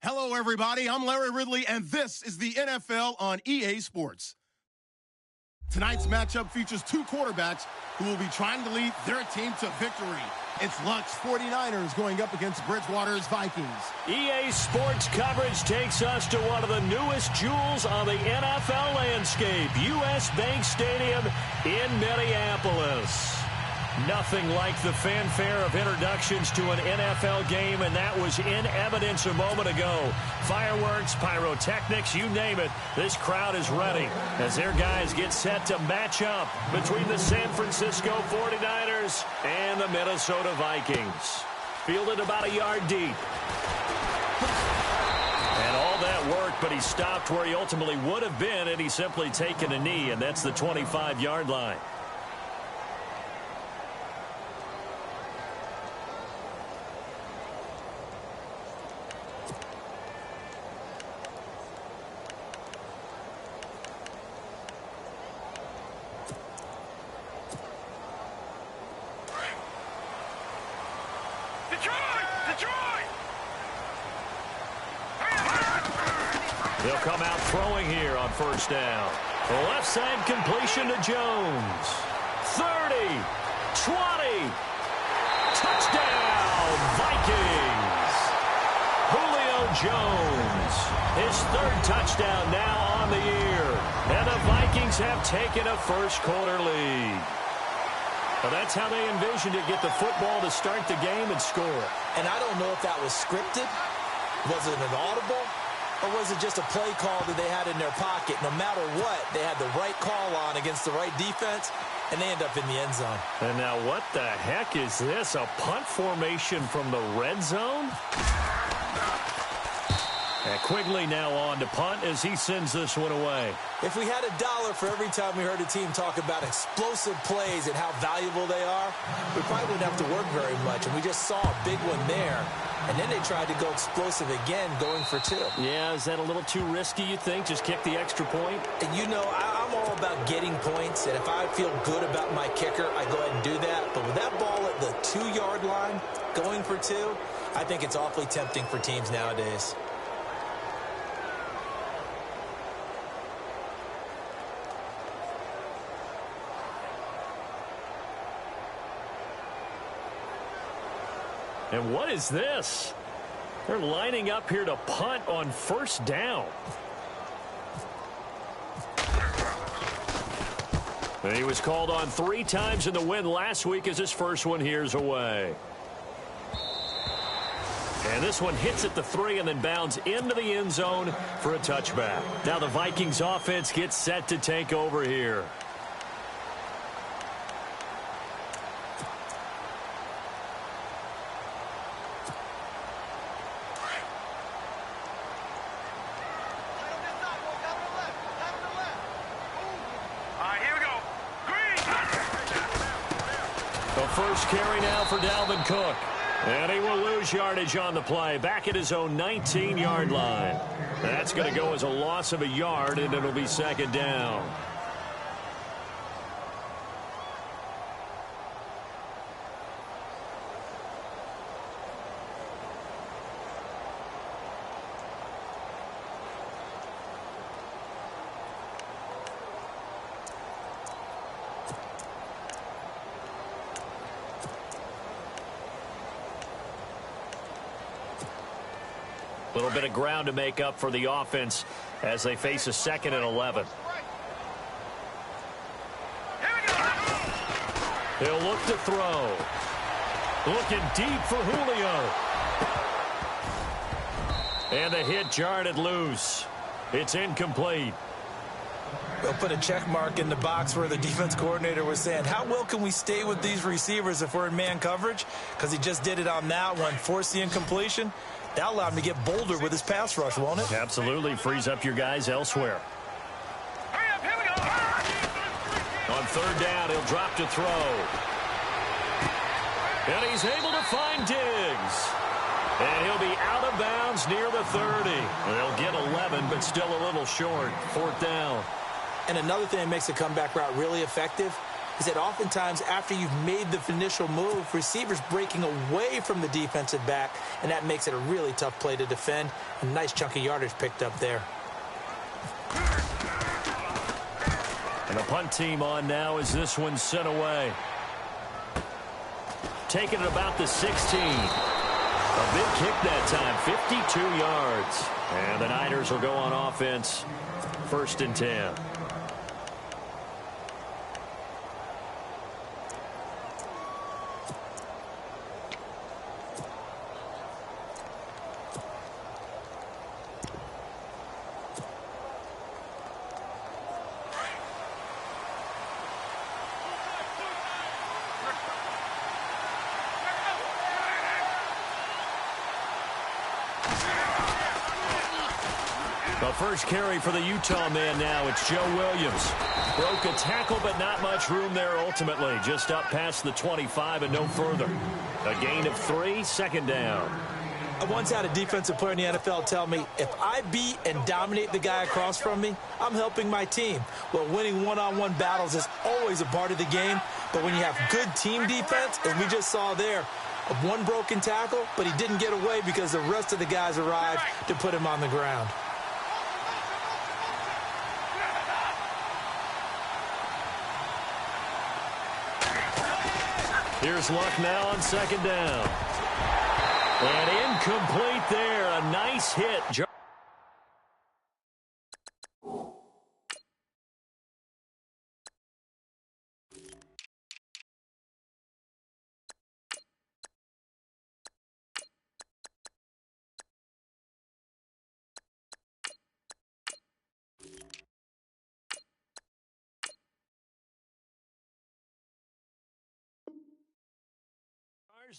Hello, everybody. I'm Larry Ridley, and this is the NFL on EA Sports. Tonight's matchup features two quarterbacks who will be trying to lead their team to victory. It's Luck's 49ers going up against Bridgewater's Vikings. EA Sports coverage takes us to one of the newest jewels on the NFL landscape, US Bank Stadium in Minneapolis. Nothing like the fanfare of introductions to an NFL game, and that was in evidence a moment ago. Fireworks, pyrotechnics, you name it, this crowd is ready as their guys get set to match up between the San Francisco 49ers and the Minnesota Vikings. Fielded about a yard deep. And all that worked, but he stopped where he ultimately would have been had he simply taken a knee, and that's the 25-yard line. They'll come out throwing here on first down. The left side completion to Jones. 30, 20, touchdown, Vikings. Julio Jones, his third touchdown now on the year. And the Vikings have taken a first-quarter lead. Well, that's how they envisioned it, get the football to start the game and score. And I don't know if that was scripted. Was it an audible? Or was it just a play call that they had in their pocket? No matter what, they had the right call on against the right defense, and they end up in the end zone. And now what the heck is this? A punt formation from the red zone? And Quigley now on to punt as he sends this one away. If we had $1 for every time we heard a team talk about explosive plays and how valuable they are, we probably wouldn't have to work very much. And we just saw a big one there. And then they tried to go explosive again, going for two. Yeah, is that a little too risky, you think? Just kick the extra point? And you know, I'm all about getting points. And if I feel good about my kicker, I go ahead and do that. But with that ball at the 2-yard line, going for two, I think it's awfully tempting for teams nowadays. And what is this? They're lining up here to punt on first down. And he was called on 3 times in the win last week as his first one here's away. And this one hits at the 3 and then bounds into the end zone for a touchback. Now the Vikings offense gets set to take over here. First carry now for Dalvin Cook. And he will lose yardage on the play. Back at his own 19-yard line. That's going to go as a loss of a yard, and it'll be second down. A little bit of ground to make up for the offense as they face a 2nd and 11. He'll look to throw. Looking deep for Julio. And the hit jarred it loose. It's incomplete. They'll put a check mark in the box where the defense coordinator was saying, how well can we stay with these receivers if we're in man coverage? Because he just did it on that one, forced the incompletion. That allowed him to get bolder with his pass rush, won't it? Absolutely. Frees up your guys elsewhere. Hurry up, here we go. On third down, he'll drop to throw. And he's able to find Diggs. And he'll be out of bounds near the 30. They'll get 11, but still a little short. 4th down. And another thing that makes the comeback route really effective, is that oftentimes after you've made the initial move, receivers breaking away from the defensive back, and that makes it a really tough play to defend. A nice chunk of yardage picked up there. And the punt team on now as this one's sent away. Taking it about the 16. A big kick that time, 52 yards. And the Niners will go on offense, 1st and 10. The first carry for the Utah man now. It's Joe Williams. Broke a tackle, but not much room there ultimately. Just up past the 25 and no further. A gain of 3, 2nd down. I once had a defensive player in the NFL tell me, if I beat and dominate the guy across from me, I'm helping my team. Well, winning one-on-one battles is always a part of the game, but when you have good team defense, as we just saw there, one broken tackle, but he didn't get away because the rest of the guys arrived to put him on the ground. Here's Luck now on 2nd down. And incomplete there. A nice hit.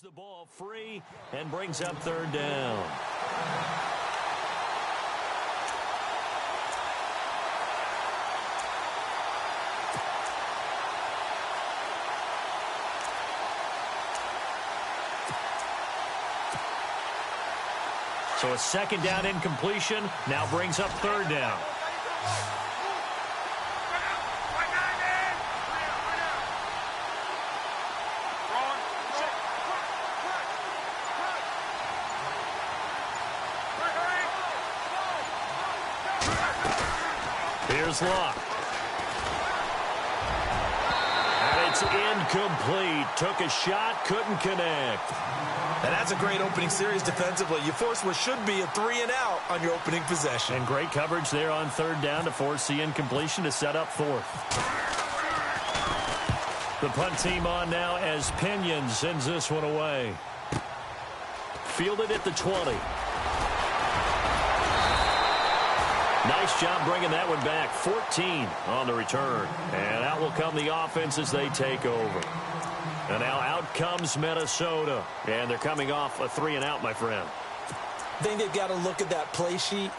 The ball free and brings up 3rd down. So a 2nd down incompletion now brings up 3rd down. Here's Luck. And it's incomplete. Took a shot, couldn't connect. And that's a great opening series defensively. You force what should be a 3-and-out on your opening possession. And great coverage there on 3rd down to force the incompletion to set up 4th. The punt team on now as Pinion sends this one away. Fielded at the 20. Nice job bringing that one back. 14 on the return. And out will come the offense as they take over. And now out comes Minnesota. And they're coming off a 3-and-out, my friend. I think they've got to look at that play sheet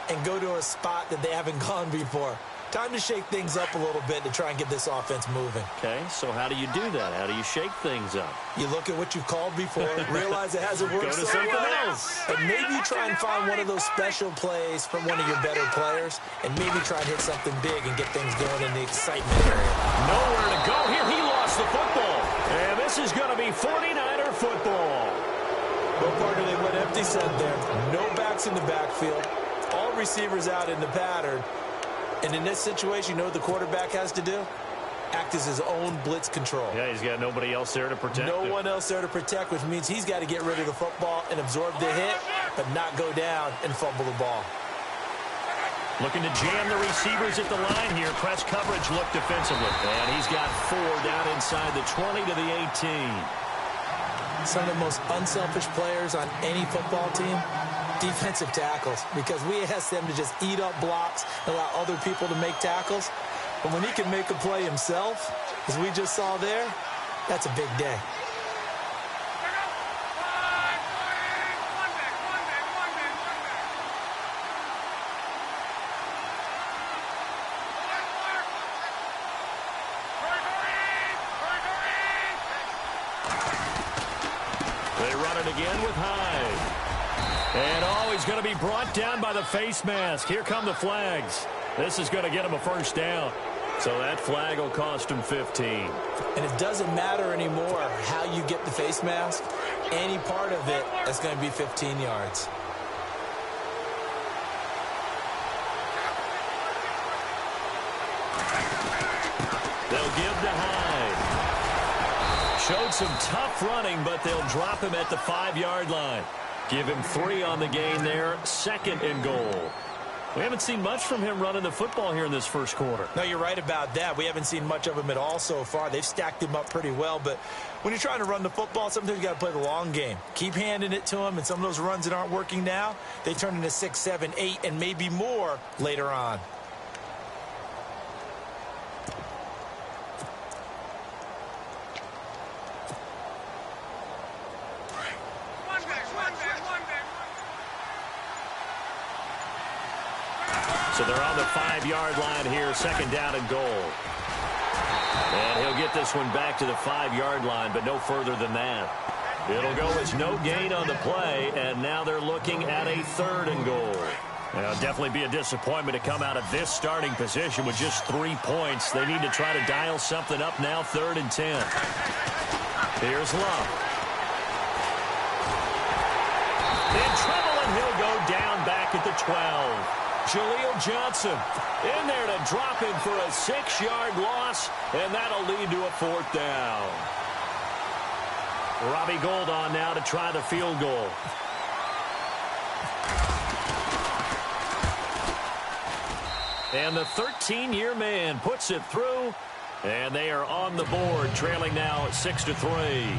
and go to a spot that they haven't gone before. Time to shake things up a little bit to try and get this offense moving. Okay, so how do you do that? How do you shake things up? You look at what you've called before, realize it hasn't worked so well, and maybe you try and find one of those special plays from one of your better players, and maybe try and hit something big and get things going in the excitement area. Nowhere to go here. He lost the football. And this is going to be 49er football. No partner, they went empty set there. No backs in the backfield. All receivers out in the pattern. And in this situation, you know what the quarterback has to do? Act as his own blitz control. Yeah, he's got nobody else there to protect No him. one else there to protect, which means he's got to get rid of the football and absorb the hit, but not go down and fumble the ball. Looking to jam the receivers at the line here. Press coverage look defensively. And he's got 4 down inside the 20 to the 18. Some of the most unselfish players on any football team, defensive tackles, because we ask them to just eat up blocks and allow other people to make tackles. But when he can make a play himself, as we just saw there, that's a big day. They run it again with Hyde. And he's going to be brought down by the face mask. Here come the flags. This is going to get him a 1st down. So that flag will cost him 15. And it doesn't matter anymore how you get the face mask. Any part of it is going to be 15 yards. They'll give to Hyde. Showed some tough running, but they'll drop him at the 5-yard line. Give him 3 on the gain there, 2nd and goal. We haven't seen much from him running the football here in this first quarter. No, you're right about that. We haven't seen much of him at all so far. They've stacked him up pretty well, but when you're trying to run the football, sometimes you got to play the long game. Keep handing it to him, and some of those runs that aren't working now, they turn into 6, 7, 8, and maybe more later on. So they're on the 5-yard line here, 2nd down and goal. And he'll get this one back to the 5-yard line, but no further than that. It'll go as no gain on the play, and now they're looking at a 3rd and goal. Now, it'll definitely be a disappointment to come out of this starting position with just 3 points. They need to try to dial something up now, 3rd and 10. Here's Love. In trouble, and he'll go down back at the 12. Jaleel Johnson in there to drop him for a 6-yard loss, and that'll lead to a 4th down. Robbie Gould on now to try the field goal. And the 13-year man puts it through, and they are on the board, trailing now at 6-3.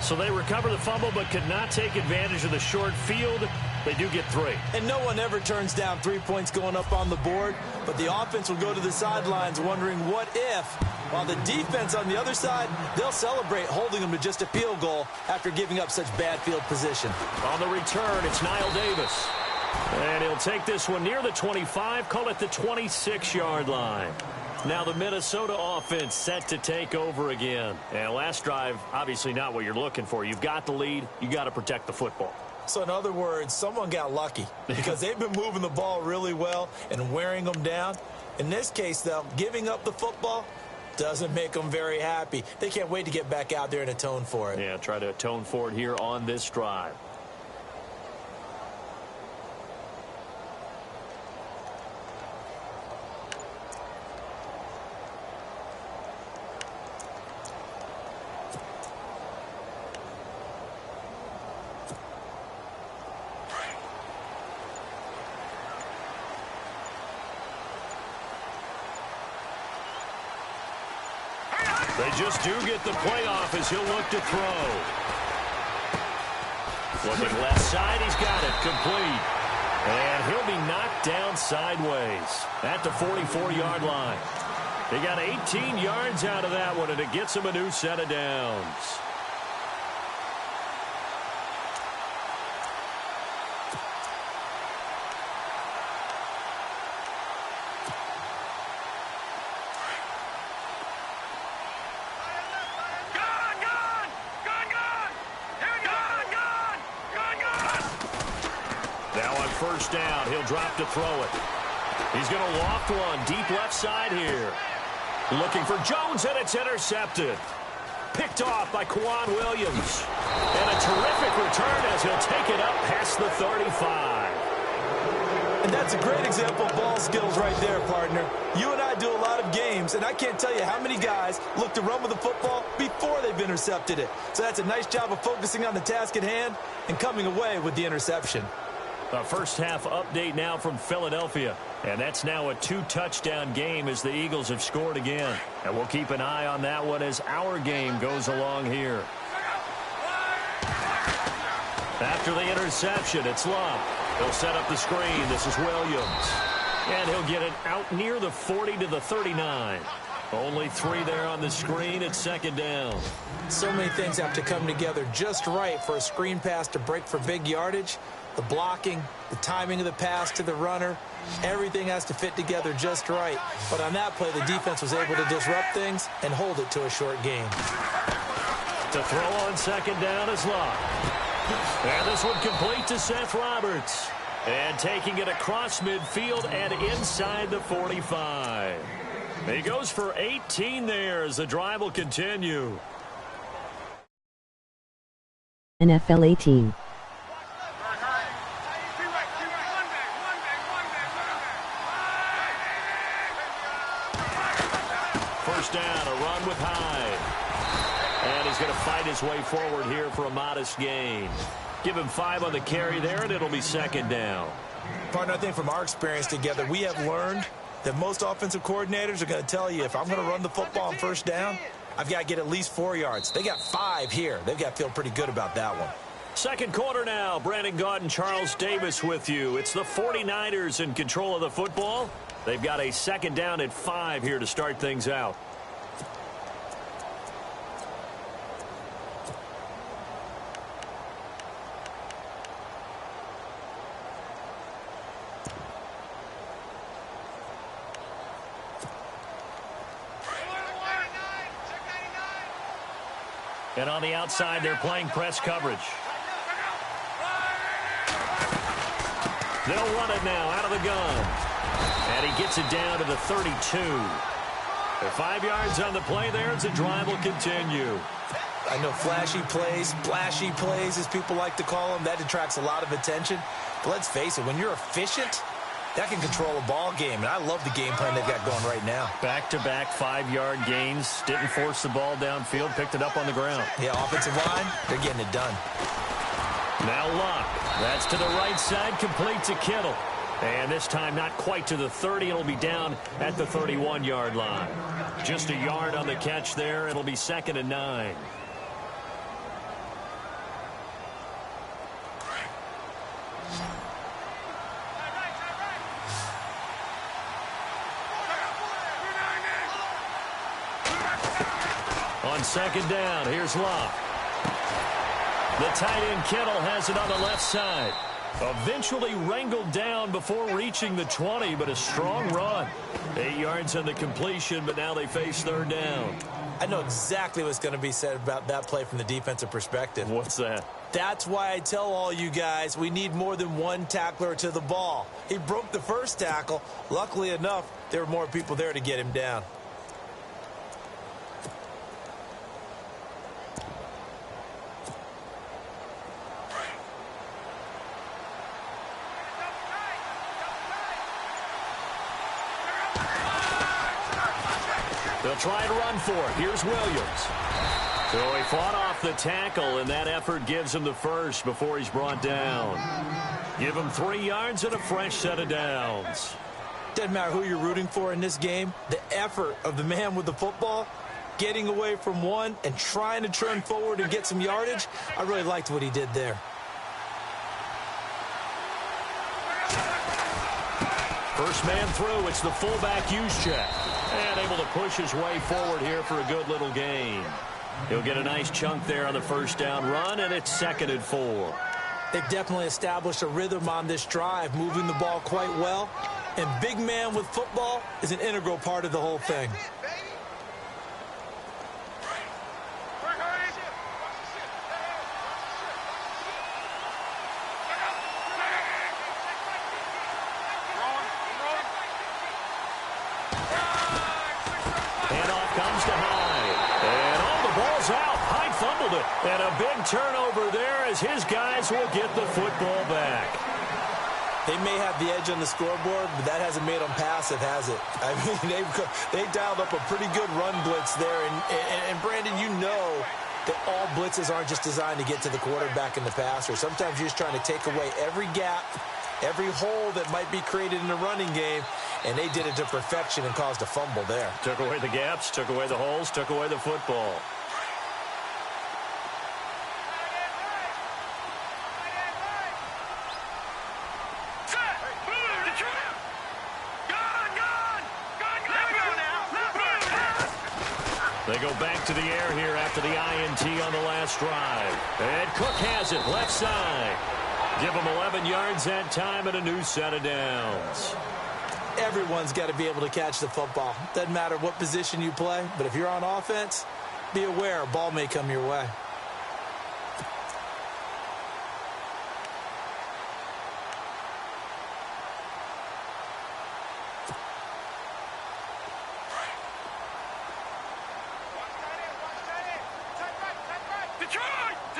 So they recover the fumble but could not take advantage of the short field. They do get 3. And no one ever turns down 3 points going up on the board, but the offense will go to the sidelines wondering what if, while the defense on the other side, they'll celebrate holding them to just a field goal after giving up such bad field position. On the return, it's Niall Davis. And he'll take this one near the 25, call it the 26-yard line. Now the Minnesota offense set to take over again. And last drive, obviously not what you're looking for. You've got the lead. You got to protect the football. So in other words, someone got lucky because they've been moving the ball really well and wearing them down. In this case, though, giving up the football doesn't make them very happy. They can't wait to get back out there and atone for it. Yeah, try to atone for it here on this drive. They just do get the playoff as he'll look to throw. Looking left side, he's got it complete. And he'll be knocked down sideways at the 44-yard line. They got 18 yards out of that one, and it gets him a new set of downs. First down, he'll drop to throw it. He's going to loft one deep left side here. Looking for Jones, and it's intercepted. Picked off by Kwan Williams. And a terrific return as he'll take it up past the 35. And that's a great example of ball skills right there, partner. You and I do a lot of games, and I can't tell you how many guys look to run with the football before they've intercepted it. So that's a nice job of focusing on the task at hand and coming away with the interception. A first half update now from Philadelphia. And that's now a 2-touchdown game as the Eagles have scored again. And we'll keep an eye on that one as our game goes along here. After the interception, it's Love. He'll set up the screen. This is Williams. And he'll get it out near the 40 to the 39. Only 3 there on the screen at 2nd down. So many things have to come together just right for a screen pass to break for big yardage. The blocking, the timing of the pass to the runner, everything has to fit together just right. But on that play, the defense was able to disrupt things and hold it to a short gain. To throw on 2nd down is Love. And this one complete to Seth Roberts. And taking it across midfield and inside the 45. He goes for 18 there as the drive will continue. NFL 18. First down, a run with Hyde. And he's going to fight his way forward here for a modest gain. Give him 5 on the carry there, and it'll be second down. Partner, I think from our experience together, we have learned that most offensive coordinators are going to tell you, if I'm going to run the football on first down, I've got to get at least 4 yards. They got 5 here. They've got to feel pretty good about that one. Second quarter now. Brandon Gaudin, Charles Davis with you. It's the 49ers in control of the football. They've got a second down at 5 here to start things out. And on the outside, they're playing press coverage. They'll run it now out of the gun. And he gets it down to the 32. They're 5 yards on the play there as the drive will continue. I know flashy plays, as people like to call them, that attracts a lot of attention. But let's face it, when you're efficient, that can control a ball game. And I love the game plan they've got going right now. Back-to-back 5-yard gains. Didn't force the ball downfield. Picked it up on the ground. Yeah, offensive line, they're getting it done. Now Luck. That's to the right side. Complete to Kittle. And this time not quite to the 30. It'll be down at the 31-yard line. Just a yard on the catch there. It'll be second and 9. On second down, here's Luck. The tight end Kittle has it on the left side. Eventually wrangled down before reaching the 20, but a strong run. 8 yards on the completion, but now they face third down. I know exactly what's going to be said about that play from the defensive perspective. What's that? That's why I tell all you guys we need more than one tackler to the ball. He broke the first tackle. Luckily enough, there were more people there to get him down. They'll try and run for it. Here's Williams. So he fought off the tackle, and that effort gives him the first before he's brought down. Give him 3 yards and a fresh set of downs. Doesn't matter who you're rooting for in this game. The effort of the man with the football, getting away from one and trying to turn forward and get some yardage, I really liked what he did there. First man through, it's the fullback Juszczyk. And able to push his way forward here for a good little gain. He'll get a nice chunk there on the first down run, and it's second and 4. They've definitely established a rhythm on this drive, moving the ball quite well. And big man with football is an integral part of the whole thing. And a big turnover there as his guys will get the football back. They may have the edge on the scoreboard, but that hasn't made them passive, has it? I mean, they dialed up a pretty good run blitz there. And Brandon, you know that all blitzes aren't just designed to get to the quarterback and the passer. Sometimes you're just trying to take away every gap, every hole that might be created in the running game, and they did it to perfection and caused a fumble there. Took away the gaps, took away the holes, took away the football. They go back to the air here after the INT on the last drive. And Cook has it left side. Give him 11 yards that time and a new set of downs. Everyone's got to be able to catch the football. Doesn't matter what position you play, but if you're on offense, be aware a ball may come your way.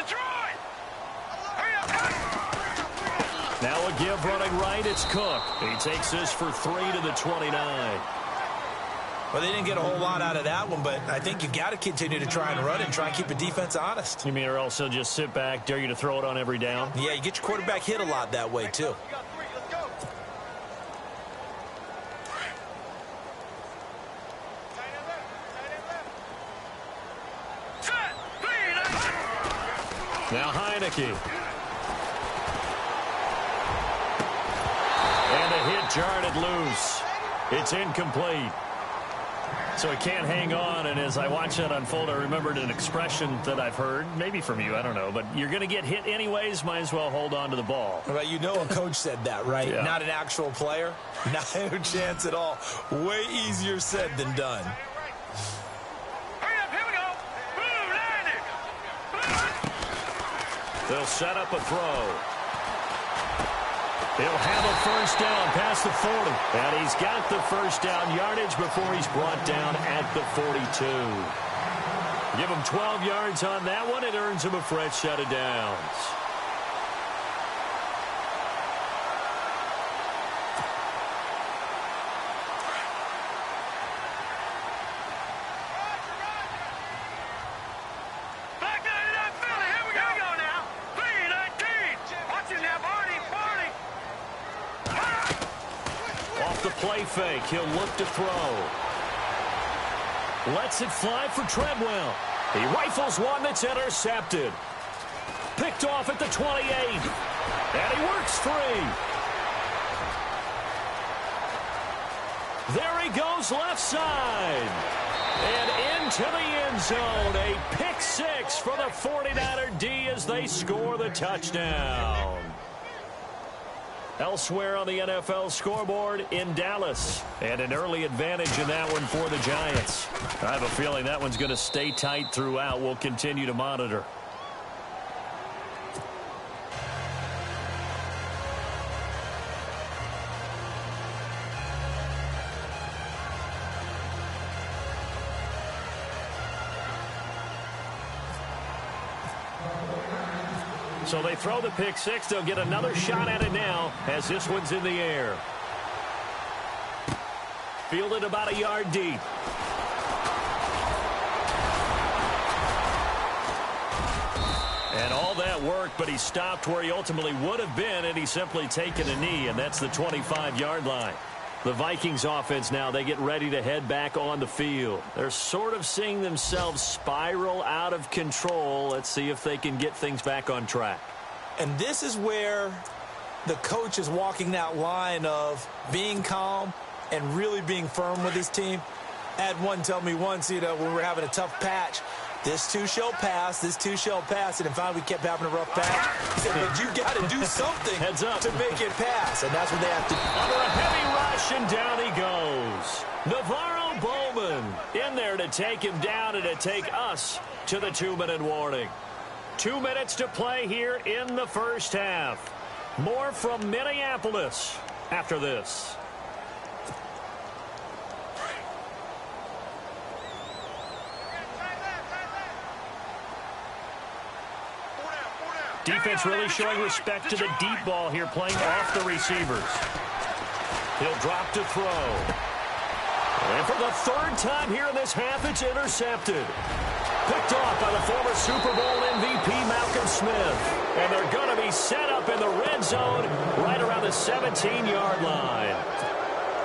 Detroit! Hurry up, cut! Now a give running right. It's Cook. He takes this for 3 to the 29. Well, they didn't get a whole lot out of that one, but I think you got to continue to try and run it and try and keep the defense honest. You mean or else he'll just sit back, dare you to throw it on every down? Yeah, you get your quarterback hit a lot that way, too. Now Heineke. And a hit jarred it loose. It's incomplete. So he can't hang on, and as I watch that unfold, I remembered an expression that I've heard, maybe from you, I don't know, but you're going to get hit anyways, might as well hold on to the ball. Well, you know a coach said that, right? Yeah. Not an actual player. No chance at all. Way easier said than done. Hurry up, here we go! Blue, They'll set up a throw. He'll have a first down past the 40. And he's got the first down yardage before he's brought down at the 42. Give him 12 yards on that one. It earns him a fresh set of downs. Back to that Philly, here we go now! 3-19! Watch it now, Barney! Off the play fake, he'll look to throw. Lets it fly for Treadwell. He rifles one that's intercepted. Picked off at the 28. And he works free. There he goes left side. And into the end zone. A pick six for the 49er D as they score the touchdown. Elsewhere on the NFL scoreboard in Dallas. And an early advantage in that one for the Giants. I have a feeling that one's going to stay tight throughout. We'll continue to monitor. So they throw the pick six. They'll get another shot at it now as this one's in the air. Fielded about a yard deep. And all that work, but he stopped where he ultimately would have been, and he's simply taken a knee, and that's the 25-yard line. The Vikings offense now, they get ready to head back on the field. They're sort of seeing themselves spiral out of control. Let's see if they can get things back on track. And this is where the coach is walking that line of being calm and really being firm with his team. I had one tell me once, when we were having a tough patch, this too shall pass, this too shall pass, and in fact we kept having a rough patch. He said, but you got to do something Heads up. to make it pass, and that's what they have to do. Under a heavy rush, and down he goes. Navarro Bowman in there to take him down and to take us to the 2-minute warning. 2 minutes to play here in the first half. More from Minneapolis after this. Defense really showing respect to the deep ball here, playing off the receivers. He'll drop to throw. And for the third time here in this half, it's intercepted. Picked off by the former Super Bowl MVP Malcolm Smith. And they're going to be set up in the red zone right around the 17-yard line.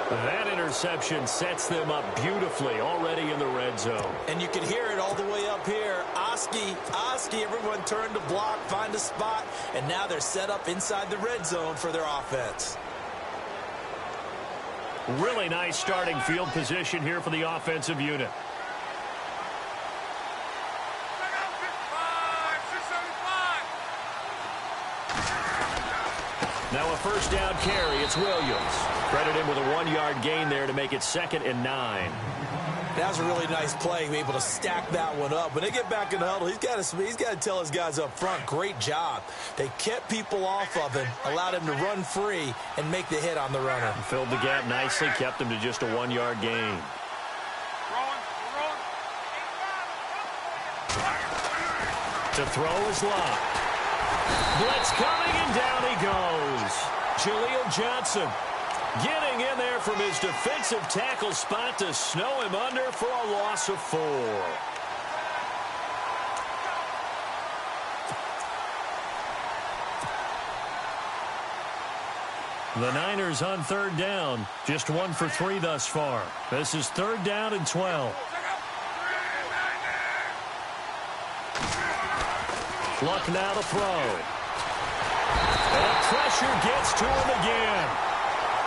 That interception sets them up beautifully already in the red zone. And you can hear it all the way up here. Oski, everyone turned to block, find a spot, and now they're set up inside the red zone for their offense. Really nice starting field position here for the offensive unit. Now a first down carry. It's Williams. Credit him with a 1-yard gain there to make it 2nd and 9. That was a really nice play, able to stack that one up. When they get back in the huddle, he's got to tell his guys up front, great job. They kept people off of him, allowed him to run free and make the hit on the runner. Filled the gap nicely, kept him to just a 1-yard gain. To throw is locked. Blitz coming, and down he goes. Jaleel Johnson getting in there from his defensive tackle spot to snow him under for a loss of 4. The Niners on 3rd down. Just 1 for 3 thus far. This is 3rd down and 12. Luck now to throw. And pressure gets to him again.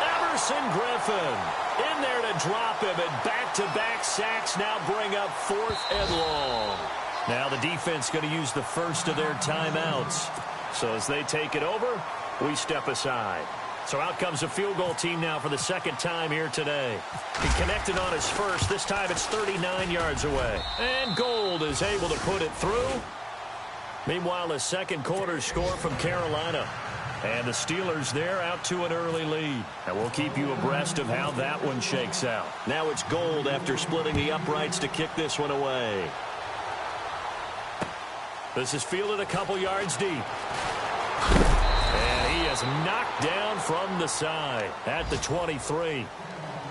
Everson Griffin in there to drop him, and back-to-back sacks now bring up 4th and long. Now the defense going to use the first of their timeouts. So as they take it over, we step aside. So out comes a field goal team now for the 2nd time here today. He connected on his first. This time it's 39 yards away. And Gold is able to put it through. Meanwhile, a second quarter score from Carolina. And the Steelers there out to an early lead. And we'll keep you abreast of how that one shakes out. Now it's Gold after splitting the uprights to kick this one away. This is fielded a couple yards deep. And he is knocked down from the side at the 23.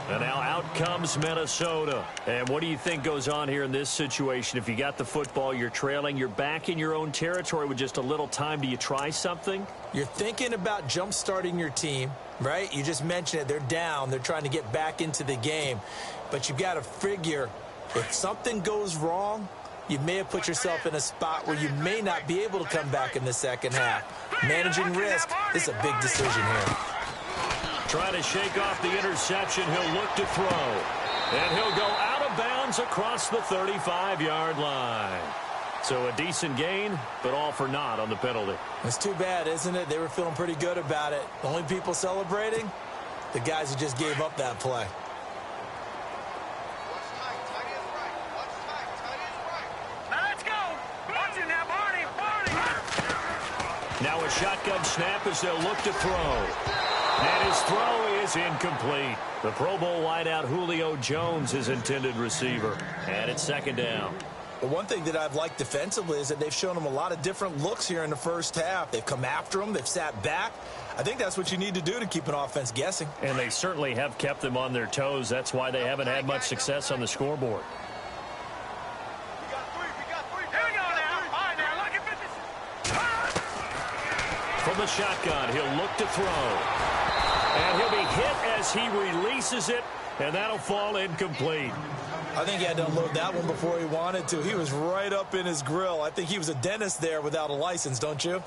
And now out comes Minnesota. And what do you think goes on here in this situation? If you got the football, you're trailing, you're back in your own territory with just a little time. Do you try something? You're thinking about jump-starting your team, right? You just mentioned it. They're down. They're trying to get back into the game. But you've got to figure if something goes wrong, you may have put yourself in a spot where you may not be able to come back in the second half. Managing risk is a big decision here. Trying to shake off the interception. He'll look to throw. And he'll go out of bounds across the 35-yard line. So a decent gain, but all for naught on the penalty. It's too bad, isn't it? They were feeling pretty good about it. The only people celebrating, the guys who just gave up that play. Now a shotgun snap as they'll look to throw. And his throw is incomplete. The Pro Bowl wideout Julio Jones is intended receiver. And it's 2nd down. The one thing that I've liked defensively is that they've shown them a lot of different looks here in the first half. They've come after them. They've sat back. I think that's what you need to do to keep an offense guessing. And they certainly have kept them on their toes. That's why they haven't had much success on the scoreboard. From the shotgun, he'll look to throw. And he'll be hit as he releases it, and that'll fall incomplete. I think he had to unload that one before he wanted to. He was right up in his grill. I think he was a dentist there without a license, don't you?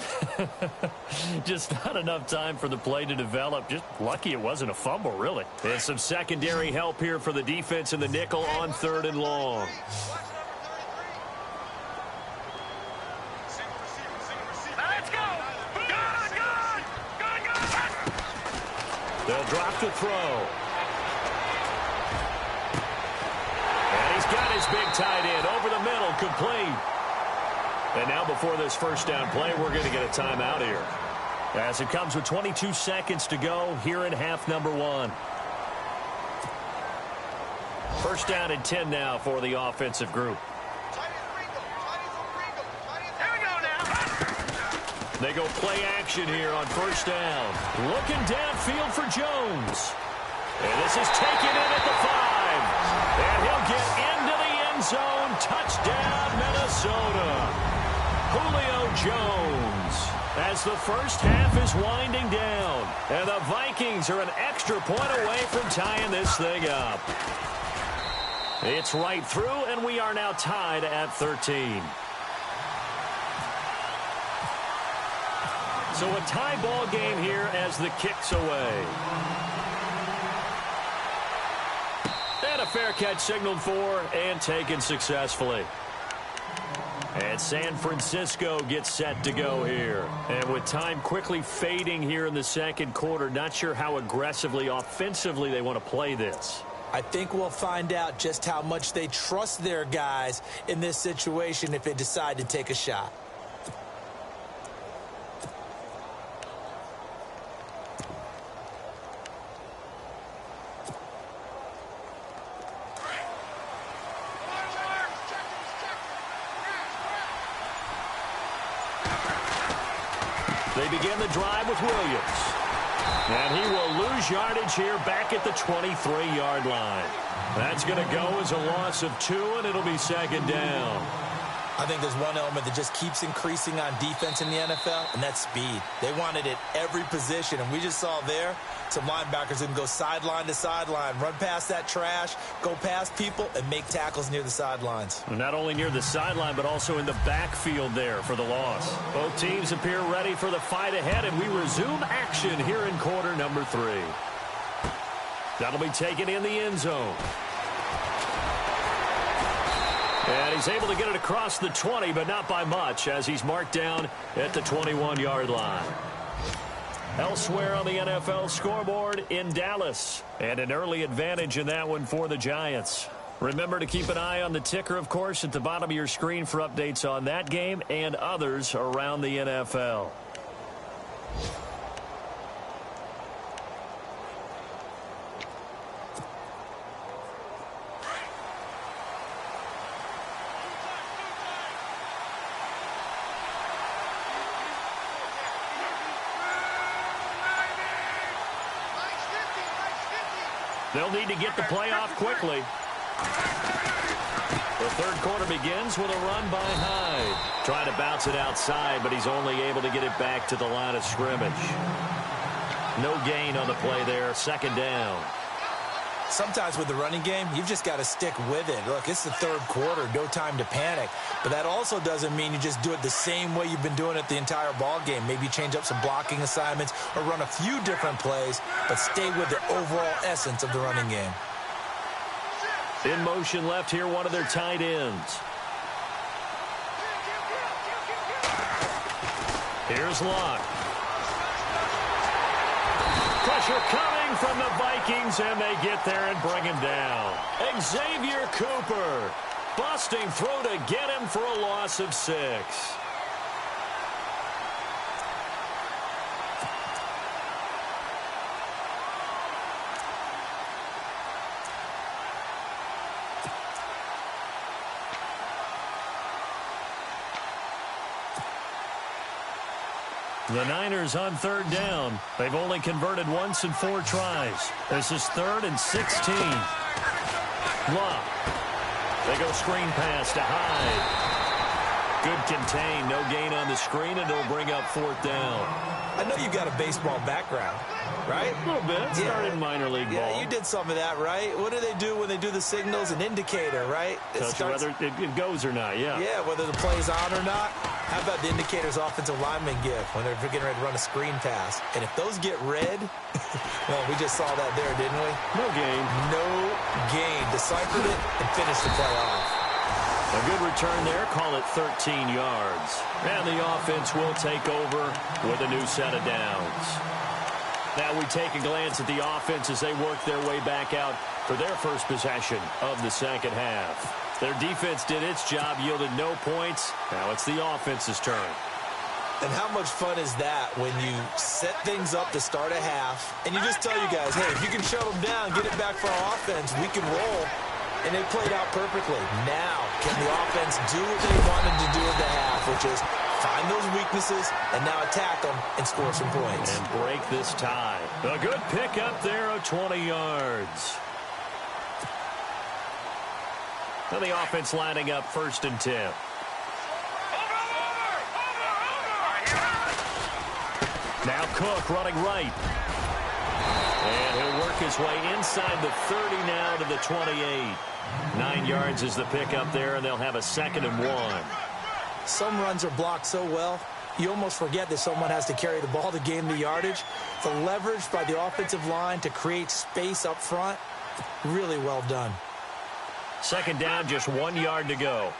Just not enough time for the play to develop. Just lucky it wasn't a fumble, really. And some secondary help here for the defense in the nickel on 3rd and long. They'll drop to throw. And he's got his big tight end over the middle, complete. And now before this first down play, we're going to get a timeout here. As it comes with 22 seconds to go here in half number 1. First down and 10 now for the offensive group. They go play action here on first down. Looking downfield for Jones. And this is taken in at the 5. And he'll get into the end zone. Touchdown, Minnesota. Julio Jones. As the first half is winding down. And the Vikings are an extra point away from tying this thing up. It's right through, and we are now tied at 13. So a tie ball game here as the kick's away. And a fair catch signaled for and taken successfully. And San Francisco gets set to go here. And with time quickly fading here in the second quarter, not sure how aggressively, offensively they want to play this. I think we'll find out just how much they trust their guys in this situation if they decide to take a shot. They begin the drive with Williams. And he will lose yardage here back at the 23-yard line. That's going to go as a loss of 2, and it'll be second down. I think there's one element that just keeps increasing on defense in the NFL, and that's speed. They want it at every position, and we just saw there some linebackers who can go sideline to sideline, run past that trash, go past people, and make tackles near the sidelines. Not only near the sideline, but also in the backfield there for the loss. Both teams appear ready for the fight ahead, and we resume action here in quarter number 3. That'll be taken in the end zone. And he's able to get it across the 20, but not by much, as he's marked down at the 21-yard line. Elsewhere on the NFL scoreboard in Dallas, and an early advantage in that one for the Giants. Remember to keep an eye on the ticker, of course, at the bottom of your screen for updates on that game and others around the NFL. They'll need to get the play off quickly. The third quarter begins with a run by Hyde. Trying to bounce it outside, but he's only able to get it back to the line of scrimmage. No gain on the play there. Second down. Sometimes with the running game, you've just got to stick with it. Look, it's the third quarter, no time to panic. But that also doesn't mean you just do it the same way you've been doing it the entire ball game. Maybe change up some blocking assignments or run a few different plays, but stay with the overall essence of the running game. In motion left here, one of their tight ends. Here's Locke. Pressure coming from the Vikings, and they get there and bring him down. Xavier Cooper busting through to get him for a loss of 6. The Niners on third down. They've only converted once in 4 tries. This is 3rd and 16. Love. They go screen pass to Hyde. Good contain. No gain on the screen, and it'll bring up 4th down. I know you got a baseball background, right? A little bit. Started minor league ball. Yeah, you did some of that, right? What do they do when they do the signals? An indicator, right? Whether it goes or not, yeah. Yeah, whether the play's on or not. How about the indicators offensive linemen give when they're getting ready to run a screen pass? And if those get red, well, we just saw that there, didn't we? No gain. No gain. Deciphered it and finished the play off. A good return there. Call it 13 yards. And the offense will take over with a new set of downs. Now we take a glance at the offense as they work their way back out for their first possession of the second half. Their defense did its job, yielded no points. Now it's the offense's turn. And how much fun is that when you set things up to start a half and you just tell you guys, hey, if you can shut them down, get it back for our offense, we can roll. And they played out perfectly. Now, can the offense do what they wanted to do at the half, which is find those weaknesses and now attack them and score some points. And break this tie. A good pickup there of 20 yards. And the offense lining up 1st and 10. Now Cook running right. And he'll work his way inside the 30 now to the 28. 9 yards is the pickup there, and they'll have a 2nd and 1. Some runs are blocked so well, you almost forget that someone has to carry the ball to gain the yardage. The leverage by the offensive line to create space up front, really well done. 2nd down, just 1 yard to go.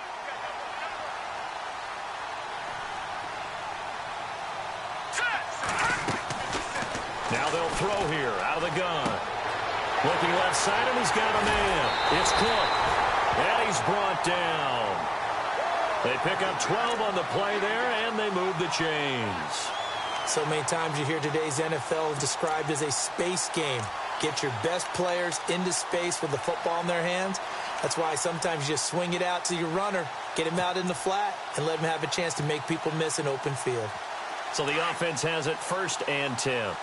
Now they'll throw here out of the gun. Looking left side, and he's got a man. It's Cook. And he's brought down. They pick up 12 on the play there, and they move the chains. So many times you hear today's NFL described as a space game. Get your best players into space with the football in their hands. That's why sometimes you just swing it out to your runner, get him out in the flat, and let him have a chance to make people miss an open field. So the offense has it 1st and 10.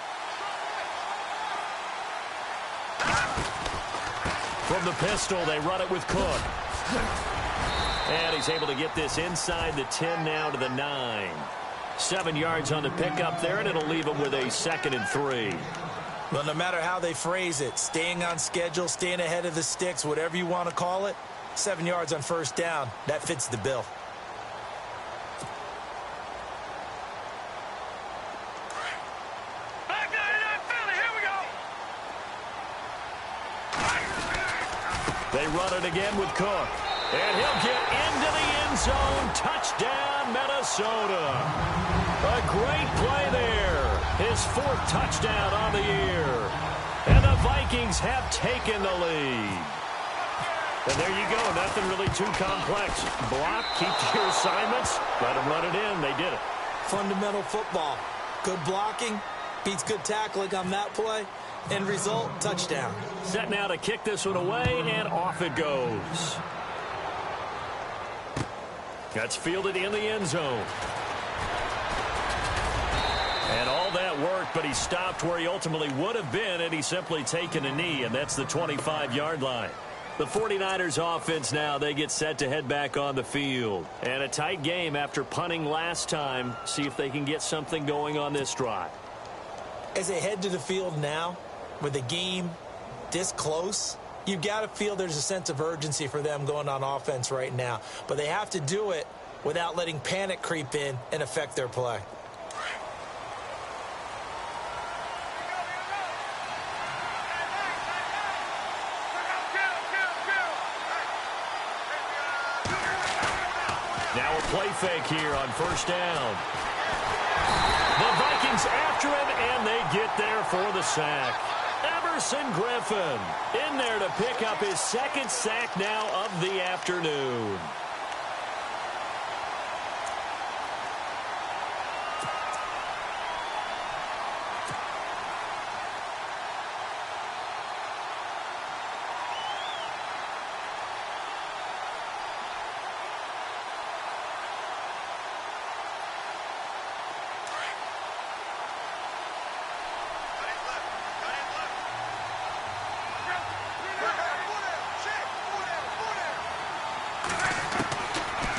From the pistol, they run it with Cook. And he's able to get this inside the 10 now to the 9. 7 yards on the pickup there, and it'll leave him with a 2nd and 3. Well, no matter how they phrase it, staying on schedule, staying ahead of the sticks, whatever you want to call it, 7 yards on 1st down, that fits the bill. They run it again with Cook. And he'll get into the end zone. Touchdown, Minnesota. A great play there. His 4th touchdown on the year. And the Vikings have taken the lead. And there you go. Nothing really too complex. Block, keep to your assignments. Let them run it in. They did it. Fundamental football. Good blocking beats good tackling on that play. End result, touchdown. Set now to kick this one away, and off it goes. That's fielded in the end zone. And all that worked, but he stopped where he ultimately would have been, and he's simply taken a knee, and that's the 25-yard line. The 49ers offense now, they get set to head back on the field. And a tight game after punting last time. See if they can get something going on this drive. As they head to the field now, with the game this close, you've got to feel there's a sense of urgency for them going on offense right now. But they have to do it without letting panic creep in and affect their play. Now a play fake here on 1st down. The Vikings after him, and they get there for the sack. Everson Griffin in there to pick up his 2nd sack now of the afternoon.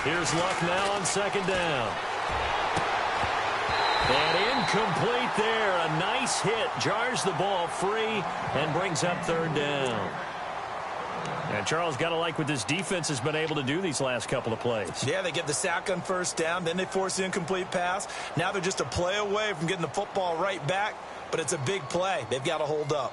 Here's Luck now on 2nd down. And incomplete there. A nice hit. Jars the ball free and brings up 3rd down. And Charles, got to like what this defense has been able to do these last couple of plays. Yeah, they get the sack on 1st down. Then they force the incomplete pass. Now they're just a play away from getting the football right back. But it's a big play. They've got to hold up.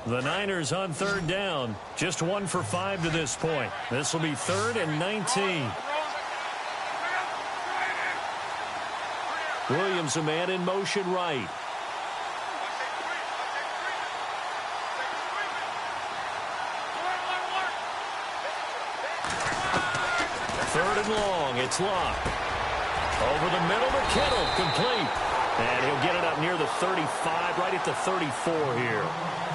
The Niners on 3rd down. Just 1 for 5 to this point. This will be 3rd and 19. Williams, a man in motion right. Third and long. It's Luck. Over the middle to Kittle. Complete. And he'll get it up near the 35, right at the 34 here.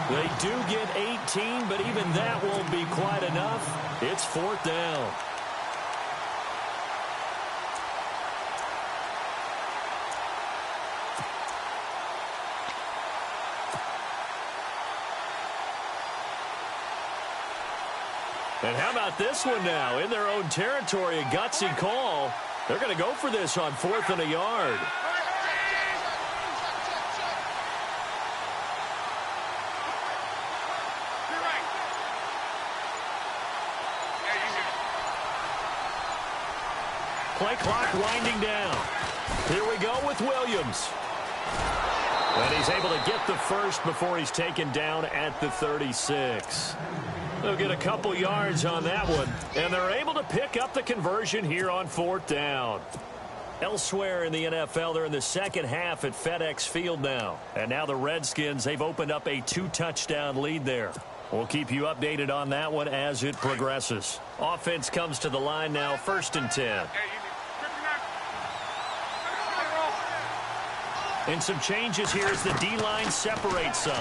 They do get 18, but even that won't be quite enough. It's 4th down. And how about this one now? In their own territory, a gutsy call. They're going to go for this on 4th and a yard. Play clock winding down. Here we go with Williams. And he's able to get the first before he's taken down at the 36. They'll get a couple yards on that one, and they're able to pick up the conversion here on 4th down. Elsewhere in the NFL, they're in the second half at FedEx Field now. And now the Redskins, they've opened up a 2-touchdown lead there. We'll keep you updated on that one as it progresses. Offense comes to the line now, 1st and 10. And some changes here as the D-line separates some.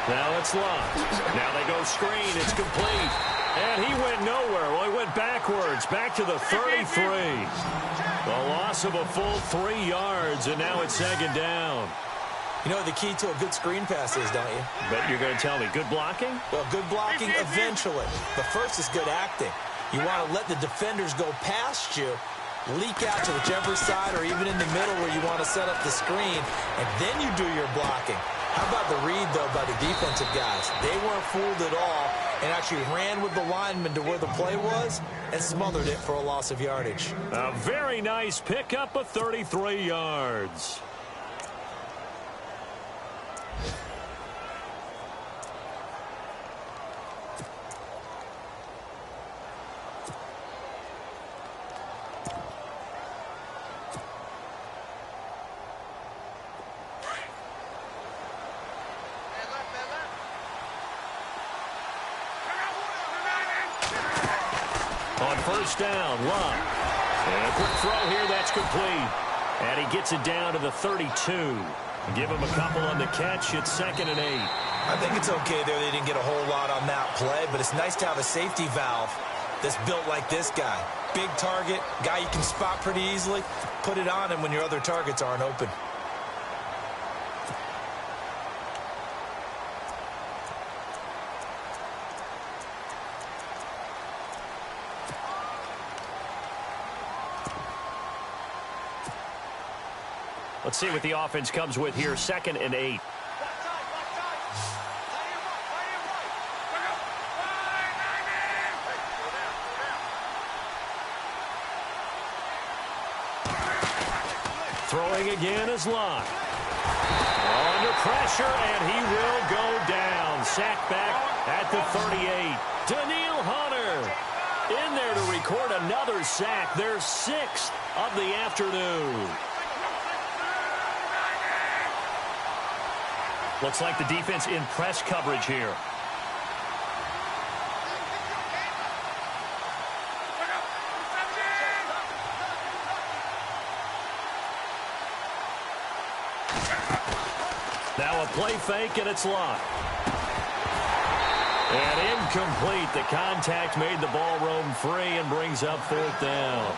Now it's Luck. Now they go screen. It's complete. And he went nowhere. Well, he went backwards, back to the 33. A loss of a full 3 yards, and now it's second down. You know what the key to a good screen pass is, don't you? Bet you're going to tell me. Good blocking? Well, good blocking eventually. But first is good acting. You want to let the defenders go past you, leak out to whichever side or even in the middle where you want to set up the screen, and then you do your blocking. How about the read, though, by the defensive guys? They weren't fooled at all and actually ran with the lineman to where the play was and smothered it for a loss of yardage. A very nice pickup of 33 yards. On first down, Love. And a quick throw here, that's complete. And he gets it down to the 32. Give him a couple on the catch. It's 2nd and 8. I think it's okay there. They didn't get a whole lot on that play, but it's nice to have a safety valve that's built like this guy. Big target, guy you can spot pretty easily. Put it on him when your other targets aren't open. Let's see what the offense comes with here. 2nd and 8. Throwing again is Locke. Under pressure, and he will go down. Sacked back at the 38. Daniil Hunter in there to record another sack. Their 6th of the afternoon. Looks like the defense in press coverage here. Now a play fake, and it's Locke. And incomplete. The contact made the ball roam free and brings up 4th down.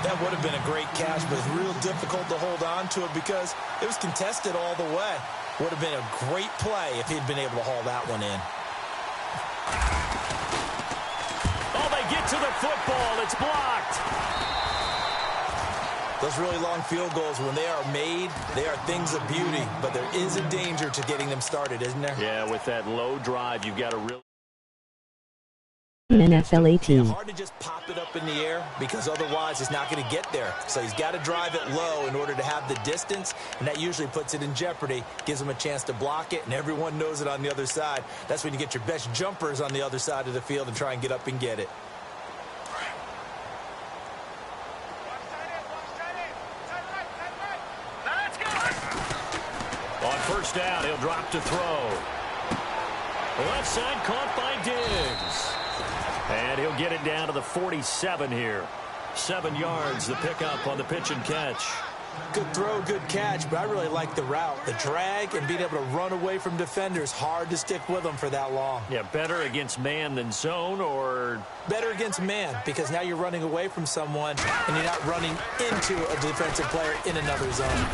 That would have been a great catch, but it's real difficult to hold on to it because it was contested all the way. Would have been a great play if he'd been able to haul that one in. Oh, they get to the football. It's blocked. Those really long field goals, when they are made, they are things of beauty. But there is a danger to getting them started, isn't there? Yeah, with that low drive, you've got to really... NFL 18. Hard to just pop it up in the air because otherwise it's not going to get there. So he's got to drive it low in order to have the distance, and that usually puts it in jeopardy, gives him a chance to block it, and everyone knows it on the other side. That's when you get your best jumpers on the other side of the field and try and get up and get it. On first down, he'll drop to throw. Left side caught by Diggs. And he'll get it down to the 47 here. 7 yards, the pickup on the pitch and catch. Good throw, good catch, but I really like the route. The drag and being able to run away from defenders. Hard to stick with them for that long. Yeah, better against man than zone, or... Better against man, because now you're running away from someone and you're not running into a defensive player in another zone.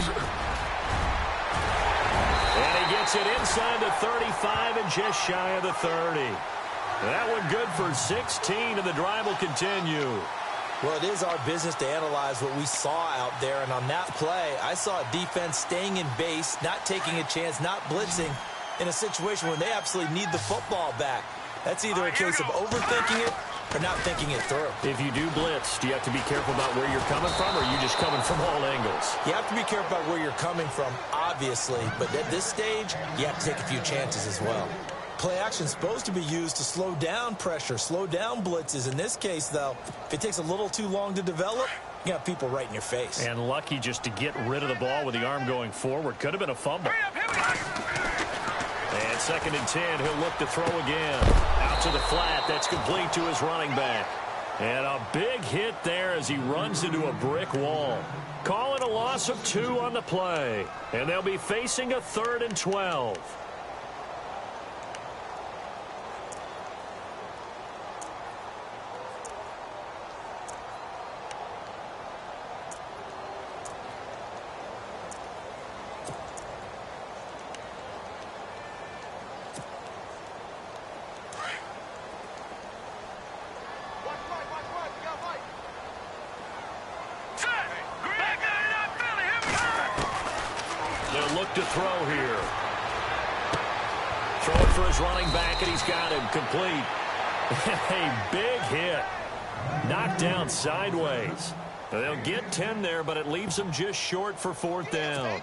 And he gets it inside the 35 and just shy of the 30. That one good for 16, and the drive will continue. Well, it is our business to analyze what we saw out there, and on that play, I saw a defense staying in base, not taking a chance, not blitzing, in a situation where they absolutely need the football back. That's either a case of overthinking it or not thinking it through. If you do blitz, do you have to be careful about where you're coming from, or are you just coming from all angles? You have to be careful about where you're coming from, obviously, but at this stage, you have to take a few chances as well. Play action is supposed to be used to slow down pressure, slow down blitzes. In this case, though, if it takes a little too long to develop, you got people right in your face. And lucky just to get rid of the ball with the arm going forward. Could have been a fumble. And 2nd and 10, he'll look to throw again. Out to the flat, that's complete to his running back. And a big hit there as he runs into a brick wall. Calling a loss of 2 on the play. And they'll be facing a 3rd and 12. Locke to throw here. Throwing for his running back, and he's got him complete. A big hit. Knocked down sideways. They'll get 10 there, but it leaves them just short for fourth down.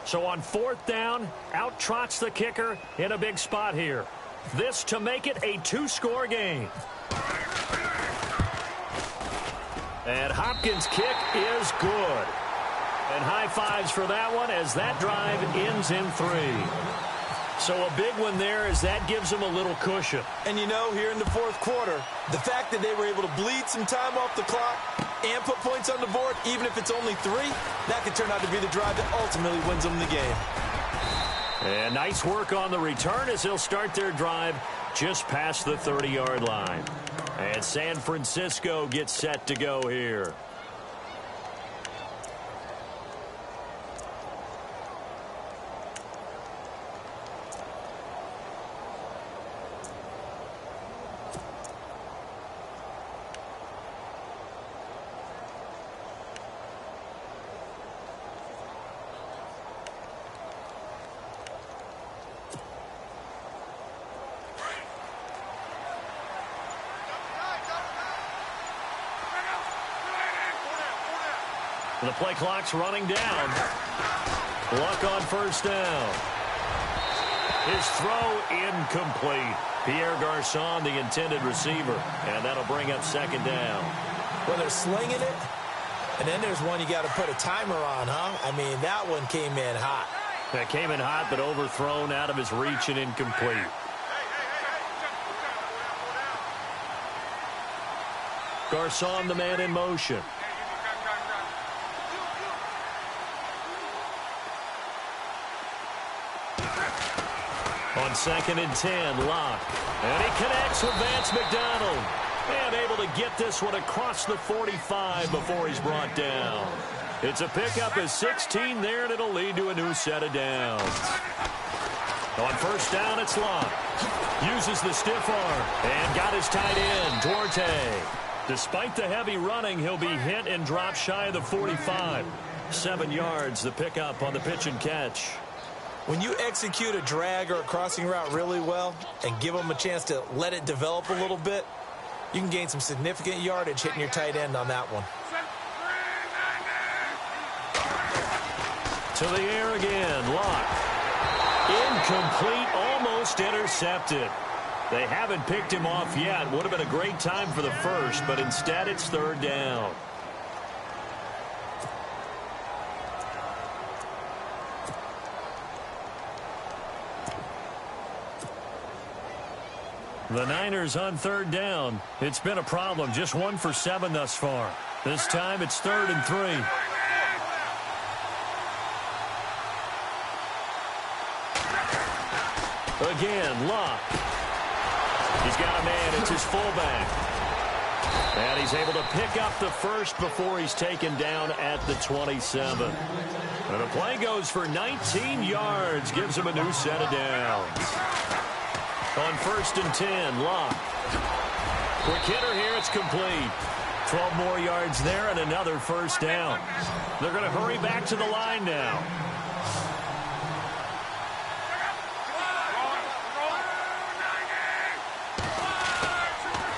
So on fourth down, out trots the kicker in a big spot here. This to make it a two-score game. And Hopkins' kick is good. And high fives for that one as that drive ends in 3. So a big one there as that gives them a little cushion. And you know, here in the fourth quarter, the fact that they were able to bleed some time off the clock and put points on the board, even if it's only 3, that could turn out to be the drive that ultimately wins them the game. And nice work on the return as they'll start their drive just past the 30-yard line. And San Francisco gets set to go here. The play clock's running down. Luck on first down. His throw incomplete. Pierre Garçon, the intended receiver. And that'll bring up second down. Well, they're slinging it. And then there's one you got to put a timer on, huh? I mean, that one came in hot. That came in hot, but overthrown out of his reach and incomplete. Garçon, the man in motion. On 2nd and 10, Locke. And he connects with Vance McDonald. And able to get this one across the 45 before he's brought down. It's a pickup of 16 there, and it'll lead to a new set of downs. On first down, it's Locke. Uses the stiff arm and got his tight end, Duarte. Despite the heavy running, he'll be hit and dropped shy of the 45. 7 yards, the pickup on the pitch and catch. When you execute a drag or a crossing route really well and give them a chance to let it develop a little bit, you can gain some significant yardage hitting your tight end on that one. To the air again, Locke. Incomplete, almost intercepted. They haven't picked him off yet. Would have been a great time for the first, but instead it's third down. The Niners on third down. It's been a problem. Just 1 for 7 thus far. This time it's 3rd and 3. Again, Locke. He's got a man. It's his fullback. And he's able to pick up the first before he's taken down at the 27. And the play goes for 19 yards. Gives him a new set of downs. On 1st and 10, Locke. Quick hitter here, it's complete. 12 more yards there and another first down. They're going to hurry back to the line now.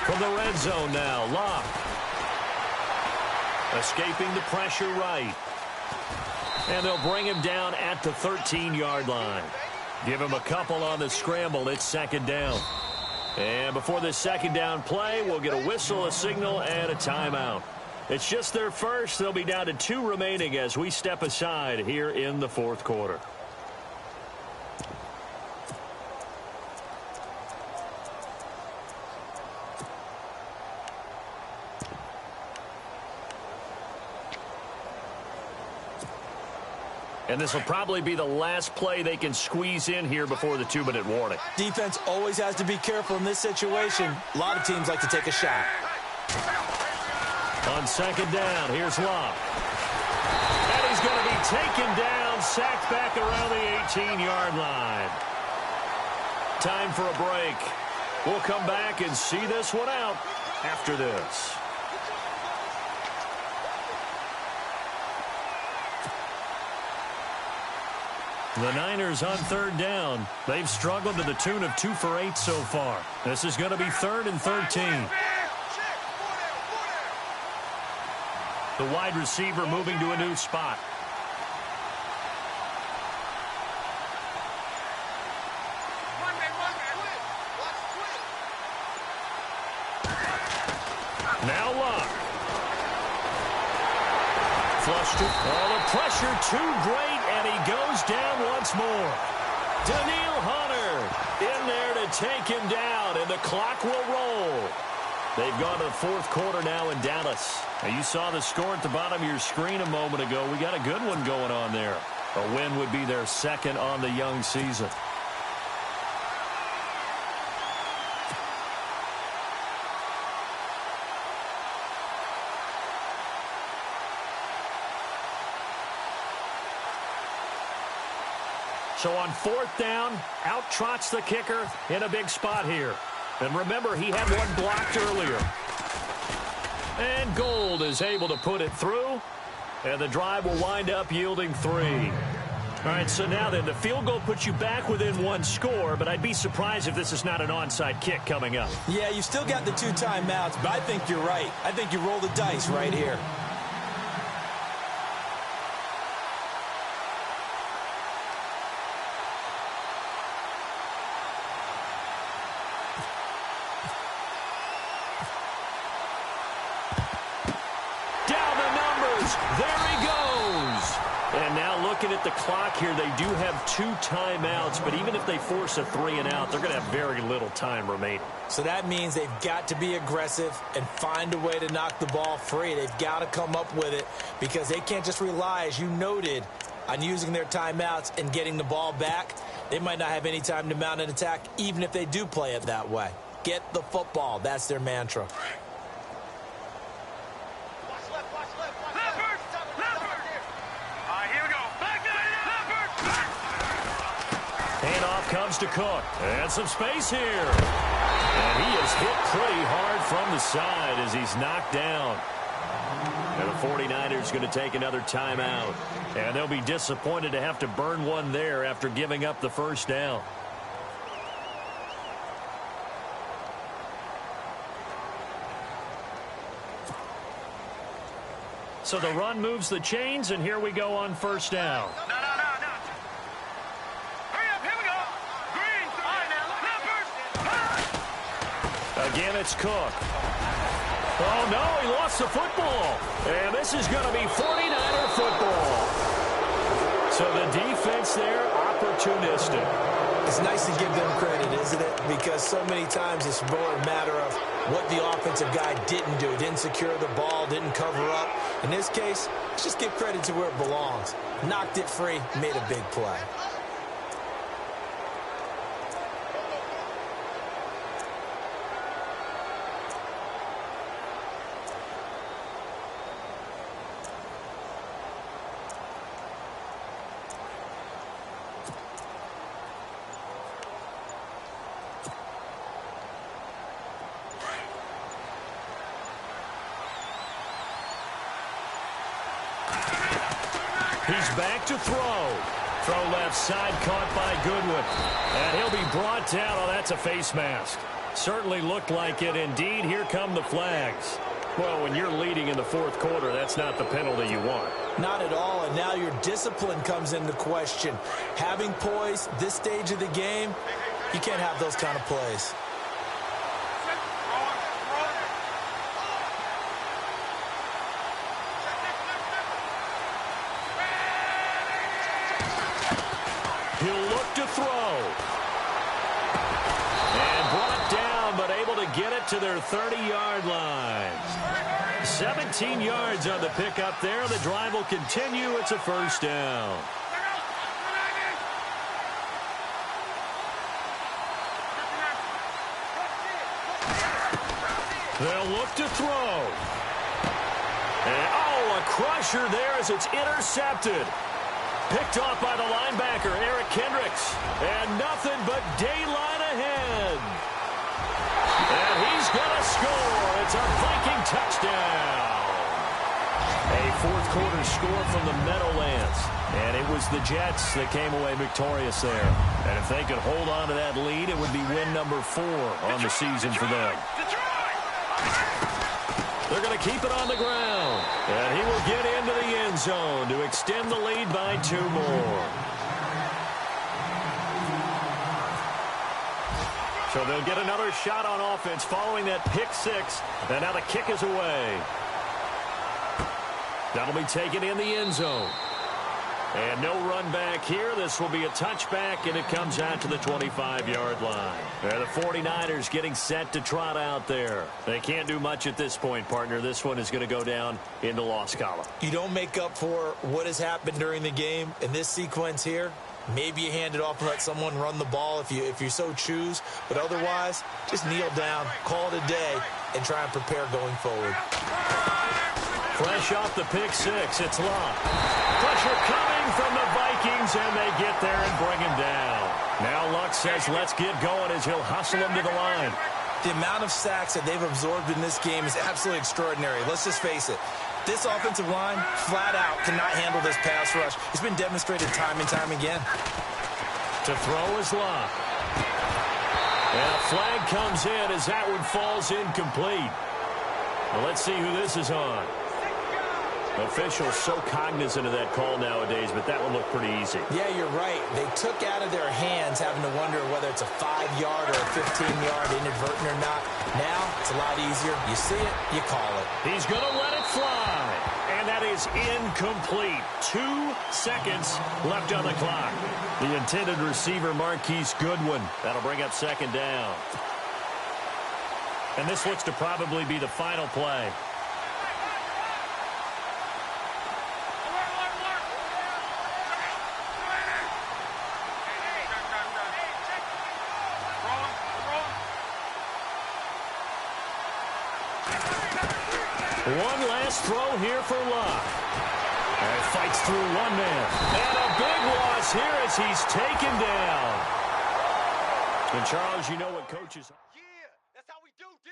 From the red zone now, Locke. Escaping the pressure right. And they'll bring him down at the 13-yard line. Give him a couple on the scramble. It's second down. And before this second down play, we'll get a whistle, a signal, and a timeout. It's just their first. They'll be down to 2 remaining as we step aside here in the fourth quarter. And this will probably be the last play they can squeeze in here before the 2-minute warning. Defense always has to be careful in this situation. A lot of teams like to take a shot. On second down, here's Locke. And he's going to be taken down, sacked back around the 18-yard line. Time for a break. We'll come back and see this one out after this. The Niners on third down. They've struggled to the tune of 2 for 8 so far. This is going to be 3rd and 13. The wide receiver moving to a new spot. Now Luck. Flushed it. Oh, the pressure too great, and he goes down once more. Daniil Hunter in there to take him down, and the clock will roll. They've gone to the fourth quarter now in Dallas. Now, you saw the score at the bottom of your screen a moment ago. We got a good one going on there. A win would be their second on the young season. So on fourth down, out trots the kicker in a big spot here. And remember, he had one blocked earlier. And Gold is able to put it through. And the drive will wind up yielding 3. All right, so now then, the field goal puts you back within 1 score, but I'd be surprised if this is not an onside kick coming up. Yeah, you still got the 2 timeouts, but I think you're right. I think you roll the dice right here. Looking at the clock here, they do have 2 timeouts, but even if they force a 3 and out, they're going to have very little time remaining. So that means they've got to be aggressive and find a way to knock the ball free. They've got to come up with it because they can't just rely, as you noted, on using their timeouts and getting the ball back. They might not have any time to mount an attack, even if they do play it that way. Get the football. That's their mantra. Comes to Cook, and some space here. And he is hit pretty hard from the side as he's knocked down. And the 49ers going to take another timeout. And they'll be disappointed to have to burn one there after giving up the first down. So the run moves the chains, and here we go on first down. Again, it's Cook. Oh, no, he lost the football. And this is going to be 49er football. So the defense there, opportunistic. It's nice to give them credit, isn't it? Because so many times it's more a matter of what the offensive guy didn't do. Didn't secure the ball, didn't cover up. In this case, let's just give credit to where it belongs. Knocked it free, made a big play. He's back to throw. Throw left side, caught by Goodwin. And he'll be brought down. Oh, that's a face mask. Certainly looked like it. Indeed, here come the flags. Well, when you're leading in the fourth quarter, that's not the penalty you want. Not at all, and now your discipline comes into question. Having poise this stage of the game, you can't have those kind of plays. He'll look to throw. And brought down, but able to get it to their 30-yard line. 17 yards on the pickup there. The drive will continue. It's a first down. They'll look to throw. And, oh, a crusher there as it's intercepted. Picked off by the linebacker, Eric Kendricks. And nothing but daylight ahead. And he's going to score. It's a Viking touchdown. A fourth quarter score from the Meadowlands. And it was the Jets that came away victorious there. And if they could hold on to that lead, it would be win number 4 on the season for them. They're going to keep it on the ground. And he will get into the end zone to extend the lead by 2 more. So they'll get another shot on offense following that pick 6. And now the kick is away. That'll be taken in the end zone. And no run back here. This will be a touchback, and it comes out to the 25-yard line. And the 49ers getting set to trot out there. They can't do much at this point, partner. This one is going to go down in the loss column. You don't make up for what has happened during the game in this sequence here. Maybe you hand it off and let someone run the ball if you so choose. But otherwise, just kneel down, call it a day, and try and prepare going forward. Fresh off the pick 6, it's Locke. Pressure coming from the Vikings, and they get there and bring him down. Now Luck says, let's get going as he'll hustle him to the line. The amount of sacks that they've absorbed in this game is absolutely extraordinary. Let's just face it. This offensive line, flat out, cannot handle this pass rush. It's been demonstrated time and time again. To throw is Locke. And a flag comes in as that one falls incomplete. Well, let's see who this is on. Officials so cognizant of that call nowadays, but that one looked pretty easy. Yeah, you're right. They took out of their hands having to wonder whether it's a 5-yard or a 15-yard inadvertent or not. Now, it's a lot easier. You see it, you call it. He's going to let it fly. And that is incomplete. 2 seconds left on the clock. The intended receiver, Marquise Goodwin. That'll bring up second down. And this looks to probably be the final play. One last throw here for Locke. And fights through one man. And a big loss here as he's taken down. And Charles, you know what coaches... Yeah, that's how we do, D.